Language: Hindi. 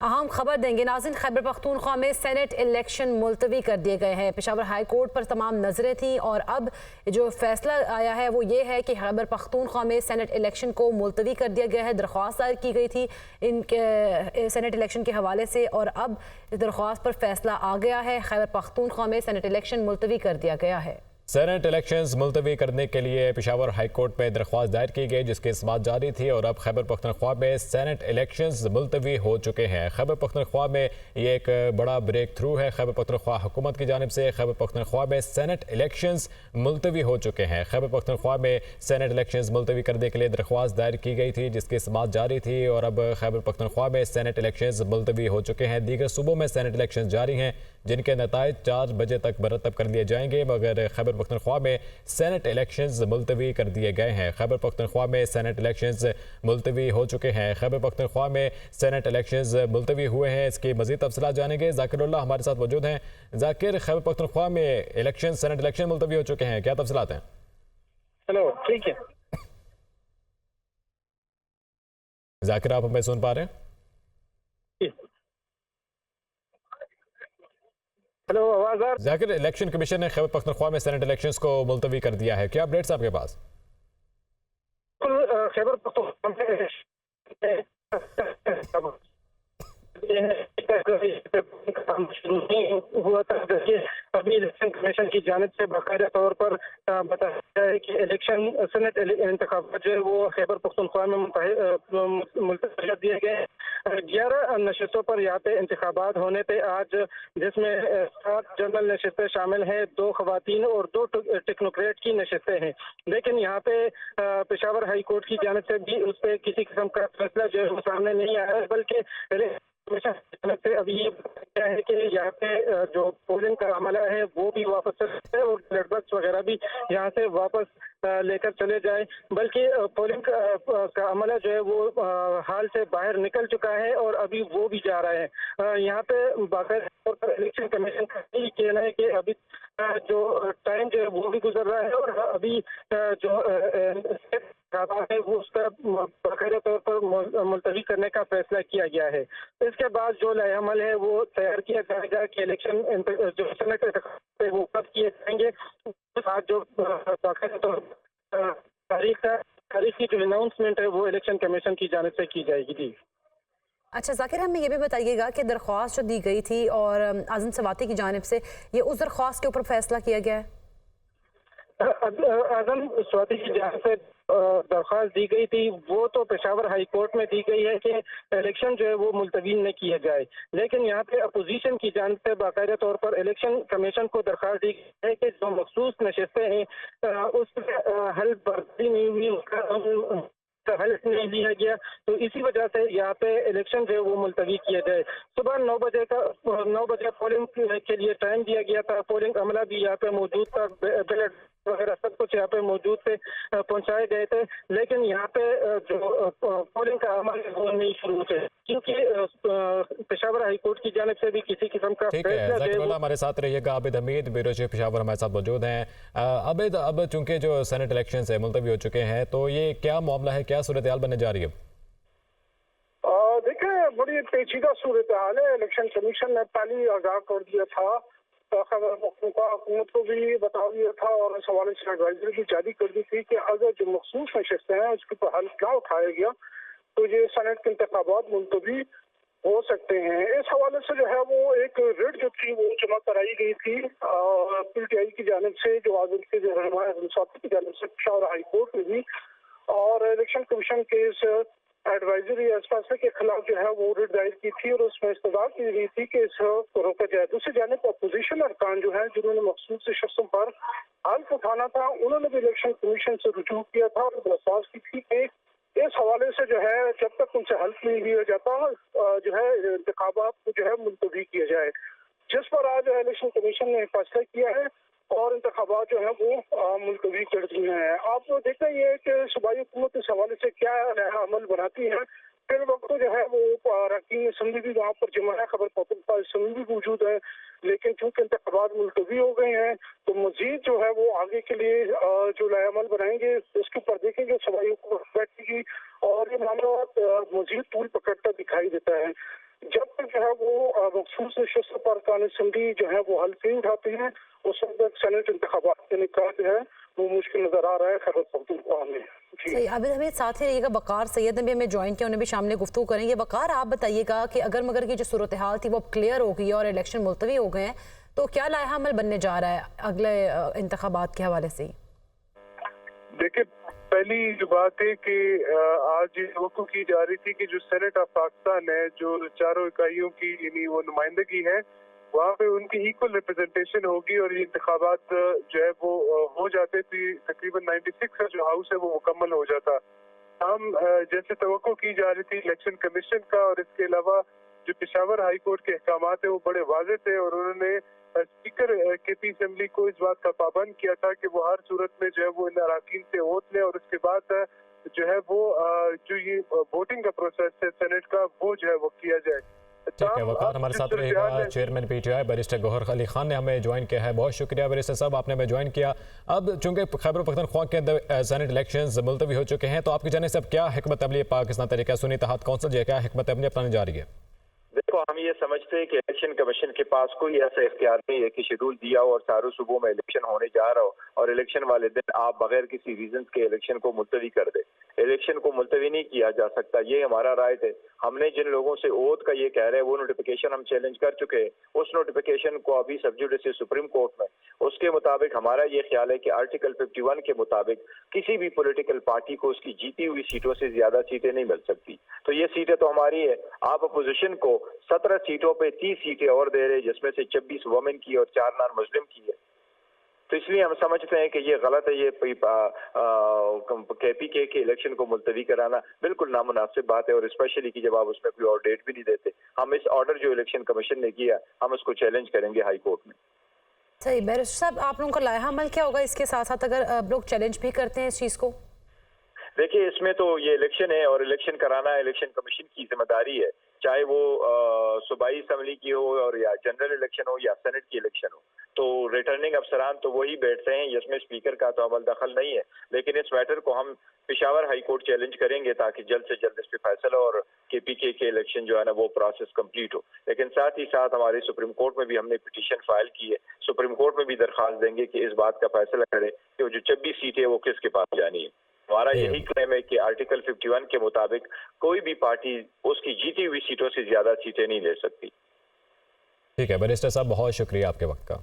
अहम खबर देंगे नाज़रीन। खैबर पख्तूनख्वा में सेनेट इलेक्शन मुलतवी कर दिए गए हैं। पेशावर हाई कोर्ट पर तमाम नज़रें थीं और अब जो फैसला आया है वो ये है कि खैबर पख्तूनख्वा में सेनेट इलेक्शन को मुलतवी कर दिया गया है। दरख्वास्त दायर की गई थी इन सेनेट इलेक्शन के हवाले से और अब इस दरख्वास्त पर फैसला आ गया है। खैबर पख्तूनख्वा में सेनेट इलेक्शन मुलतवी कर दिया गया है। सेनेट इलेक्शंस मुलतवी करने के लिए पेशावर हाई कोर्ट में दरख्वास्त दायर की गई, जिसकी समाअत जारी थी और अब खैबर पख्तूनख्वा में सेनेट इलेक्शंस मुलतवी हो चुके हैं। खैबर पख्तूनख्वा में ये एक बड़ा ब्रेक थ्रू है। खैबर पख्तूनख्वा हुकूमत की जानिब से खैबर पख्तूनख्वा में सेनेट इलेक्शंस मुलतवी हो चुके हैं। खैबर पख्तूनख्वा में सेनेट इलेक्शंस मुलतवी करने के लिए दरख्वास्त दायर की गई थी, जिसकी समाअत जारी थी और अब खैबर पख्तूनख्वा में सेनेट इलेक्शंस मुलतवी हो चुके हैं। दीगर सूबों में सेनेट इलेक्शन जारी हैं, जिनके नताइज 4 बजे तक मरतब कर लिए जाएंगे, मगर खैबर पख्तूनख्वा में सेनेट इलेक्शंस मुलतवी कर दिए गए हैं। खैबर पख्तूनख्वा में सेनेट इलेक्शंस मुलतवी हो चुके हैं। खैबर पख्तूनख्वा में सेनेट इलेक्शंस मुलतवी हुए हैं, इसकी मजीद तफसीलात जानेंगे। जाकिरुल्लाह हमारे साथ मौजूद हैं। जाकिर, खैबर पख्तूनख्वा में इलेक्शन सेनेट इलेक्शन मुलतवी हो चुके हैं, क्या तफसीलात हैं? हेलो, ठीक है जाकिर, आप हमें सुन पा रहे हैं? हेलो, आवाज आ जाकिर, इलेक्शन कमीशन ने खैबर पख्तूनख्वा में सेनेट इलेक्शंस को मुलतवी कर दिया है, क्या अपडेट्स आपके पास? खैबर पख्तूनख्वा काम शुरू नहीं हुआ था। जैसे अभी इलेक्शन कमीशन की जानिब से बाकायदा तौर पर बताया गया है कि इलेक्शन सेनेट इंतखाबात जो है वो खैबर पख्तूनख्वा में मुलतवी कर दिए गए। 11 नशस्तों पर यहाँ पे इंतखाबात होने थे आज, जिसमें 7 जनरल नशस्तें शामिल हैं, 2 खवातीन और 2 टेक्नोक्रेट की नशस्तें हैं। लेकिन यहाँ पे पेशावर हाई कोर्ट की जानिब से भी उस पर किसी किस्म का फैसला जो है वो सामने नहीं आया है, बल्कि से अभी ये क्या है कि यहाँ पे जो पोलिंग का अमला है वो भी वापस चले और बैलेट बॉक्स वगैरह भी यहाँ से वापस लेकर चले जाए, बल्कि पोलिंग का अमला जो है वो हाल से बाहर निकल चुका है और अभी वो भी जा रहा है। यहाँ पे बाकायदा तौर पर इलेक्शन कमीशन का यही कहना है कि अभी जो टाइम जो है वो भी गुजर रहा है और अभी जो है वो उसका बाकायदा तौर पर मुलतवी करने का फैसला किया गया है। इसके बाद जो लाएअमल है वो तैयार किया जाएगा कि इलेक्शन जो सेनेट है वो कब किए जाएंगे। आज जो बाकायदा तौर पर तारीख की जो अनाउंसमेंट है वो इलेक्शन कमीशन की जानिब से की जाएगी। जी अच्छा जाकिर, हमें ये भी बताइएगा कि दरख्वास्त जो दी गई थी और आज़म सवाती की जानिब से ये उस दरख्वास्त के ऊपर फैसला किया गया है? आज़म सवाती की जानिब से दरख्वास्त दी गई थी वो तो पेशावर हाई कोर्ट में दी गई है कि इलेक्शन जो है वो मुलतवी न किया जाए, लेकिन यहाँ पे अपोजिशन की जानिब से बाकायदा तौर पर इलेक्शन कमीशन को दरख्वास्त दी गई है कि जो मखसूस नशस्तें हैं उस पर हल बर्दारी नहीं हुई, उसका हल नहीं लिया गया, तो इसी वजह से यहाँ पे इलेक्शन जो है वो मुलतवी किए गए। सुबह 9 बजे पोलिंग के लिए टाइम दिया गया था। पोलिंग अमला भी यहाँ पे मौजूद था, बैलेट वगैरह सब कुछ यहाँ पे मौजूद थे, पहुंचाए गए थे, लेकिन यहाँ पे जो पोलिंग का अमल है वो नहीं शुरू थे, क्योंकि पेशावर हाई कोर्ट की जानिब से भी किसी किस्म का फैसला। हमारे साथ रहिएगा। आबिद हमीद ब्यूरो चीफ पेशावर हमारे साथ मौजूद हैं। आबिद, अब चूंकि जो सेनेट इलेक्शन है मुलतवी हो चुके हैं, तो ये क्या मामला है, क्या सूरत हाल बनने जा रही है? देखिए, बड़ी पेचीदा सूरत हाल है। इलेक्शन कमीशन ने पहले ही आगाह कर दिया था, खैबर पख्तूनख्वा हुकूमत को भी बता दिया था और इस हवाले से एडवाइजरी भी जारी कर दी थी कि अगर जो मखसूस नशस्तें हैं उसके ऊपर हल क्या उठाया गया तो ये सेनेट के इंतखाबात मुलतवी हो सकते हैं। इस हवाले से जो है वो एक रिट जो थी वो जमा कराई गई थी PTI की जानिब से, जो आज़म के जो की जानिब से पेशावर हाई कोर्ट में भी, और इलेक्शन कमीशन के इस एडवाइजरी इस फैसले के खिलाफ जो है वो रिट दायर की थी और उसमें इस्तदा की गई थी कि इसको रोका जाए। दूसरी जानिब अपोजिशन अरकान जो है जिन्होंने मखसूस शख्सों पर हल्फ उठाना था, उन्होंने भी इलेक्शन कमीशन से रुजू किया था और दरख्वास्त की थी कि इस हवाले से जो है जब तक उनसे हल्फ नहीं लिया जाता जो है इंतखाबात को जो है मुलतवी किया जाए, जिस पर आज इलेक्शन कमीशन ने फैसला किया है और इंतखाबात जो है वो मुलतवी कर दिए हैं। आप देखते हैं कि सूबाई हुकूमत इस हवाले से क्या नया अमल बनाती है। फिर वक्त जो है वो अरकान असम्बली भी वहाँ पर जमा है, खैबर पख्तूनख्वा असम्बली भी मौजूद है, लेकिन चूंकि इंतखाबात मुलतवी हो गए हैं तो मजीद जो है वो आगे के लिए जो नया अमल बनाएंगे उसके ऊपर देखेंगे सूबाई हुकूमत बैठेगी और ये मामला मजीद तूल पकड़ता दिखाई देता है। जब मखसूस नशस्तों पर कान असम्बली जो है वो हल्फ नहीं उठाते हैं, उस वक्त सेनेट इंतखाबात के निकाह जो है वो मुश्किल नजर आ रहा है खैबर पख्तूनख्वा में। सही, अभी हमें साथ ही रहिएगा। वकार सैयद ने भी हमें ज्वाइन किया, उन्हें भी शामिल गुफ्तगू करेंगे। वकार, आप बताइएगा कि अगर मगर की जो सूरत हाल थी वो अब क्लियर हो गई है और इलेक्शन मुलतवी हो गए हैं, तो क्या लाया अमल बनने जा रहा है अगले इंतखाबात के हवाले से? देखिए, पहली जो बात है कि आज ये तवक्को की जा रही थी कि जो सेनेट ऑफ पाकिस्तान है, जो चारों इकाइयों की यानी वो नुमाइंदगी है, वहाँ पे उनकी इक्वल रिप्रेजेंटेशन होगी और ये इंतखाबात जो है वो हो जाते थे। तकरीबन 96 का जो हाउस है वो मुकम्मल हो जाता। हम जैसे तवक्को की जा रही थी इलेक्शन कमीशन का, और इसके अलावा जो पेशावर हाई कोर्ट के अहकामात है वो बड़े वाज़ेह थे और उन्होंने स्पीकर केपी असेंबली को इस बात का पाबंद किया था कि वो हर सूरत में जो है वो इन अराकीन से ओथ लें और उसके बाद जो है वो जो ये वोटिंग का प्रोसेस है सेनेट का वो जो है वो किया जाए। ठीक है वकार, हमारे साथ रहेगा chairman PTI barrister Gohar Ali Khan ने हमें ज्वाइन किया है। बहुत शुक्रिया बैरिस्टर साहब, आपने हमें ज्वाइन किया। अब चूंकि खैबर पख्तूनख्वा के अंदर सेनेट इलेक्शंस मुलतवी हो चुके हैं, तो आपकी जाने से अब क्या हिकमत अमली पाकिस्तान तरीका सुन्नी इत्तेहाद कौंसिल जो क्या हिकमत अमली अपनाने जा रही है? देखो, हम ये समझते हैं कि इलेक्शन कमीशन के पास कोई ऐसा इख्तियार नहीं है कि शेड्यूल दिया हो और चारों सूबों में इलेक्शन होने जा रहा हो और इलेक्शन वाले दिन आप बगैर किसी रीजन के इलेक्शन को मुलतवी कर दे। इलेक्शन को मुलतवी नहीं किया जा सकता, ये हमारा राय है। हमने जिन लोगों से ओथ का ये कह रहे हैं वो नोटिफिकेशन हम चैलेंज कर चुके हैं। उस नोटिफिकेशन को अभी सब जुडिस सुप्रीम कोर्ट में, उसके मुताबिक हमारा ये ख्याल है कि आर्टिकल 51 के मुताबिक किसी भी पॉलिटिकल पार्टी को उसकी जीती हुई सीटों से ज्यादा सीटें नहीं मिल सकती। तो ये सीटें तो हमारी है। आप अपोजिशन को 17 सीटों पे 30 सीटें और दे रहे, जिसमें से 26 वुमेन की और 4 नॉन मुस्लिम की है। तो इसलिए हम समझते हैं कि ये गलत है। ये केपीके के इलेक्शन को मुलतवी कराना बिल्कुल नामुनासिब बात है, और स्पेशली कि जब आप उसमें कोई और डेट भी नहीं देते। हम इस ऑर्डर जो इलेक्शन कमीशन ने किया हम उसको चैलेंज करेंगे हाई कोर्ट में। सही, बैरिस्टर साहब, आप लोगों का लाया अमल क्या होगा इसके साथ साथ अगर लोग चैलेंज भी करते हैं इस चीज को? देखिए, इसमें तो ये इलेक्शन है और इलेक्शन कराना इलेक्शन कमीशन की जिम्मेदारी है, चाहे वो सूबाई असम्बली की हो और या जनरल इलेक्शन हो या सेनेट की इलेक्शन हो। तो रिटर्निंग अफसरान तो वही बैठते हैं, इसमें स्पीकर का तो अमल दखल नहीं है। लेकिन इस मैटर को हम पेशावर हाई कोर्ट चैलेंज करेंगे ताकि जल्द से जल्द इस पे फैसला और केपीके के इलेक्शन जो है ना वो प्रोसेस कंप्लीट हो। लेकिन साथ ही साथ हमारे सुप्रीम कोर्ट में भी हमने पिटीशन फाइल की है। सुप्रीम कोर्ट में भी दरख्वास्त देंगे कि इस बात का फैसला करे कि वो जो 26 सीटें वो किसके पास जानी है। हमारा यही क्लेम है कि आर्टिकल 51 के मुताबिक कोई भी पार्टी उसकी जीती हुई सीटों से ज्यादा सीटें नहीं ले सकती। ठीक है बैरिस्टर साहब, बहुत शुक्रिया आपके वक्त का।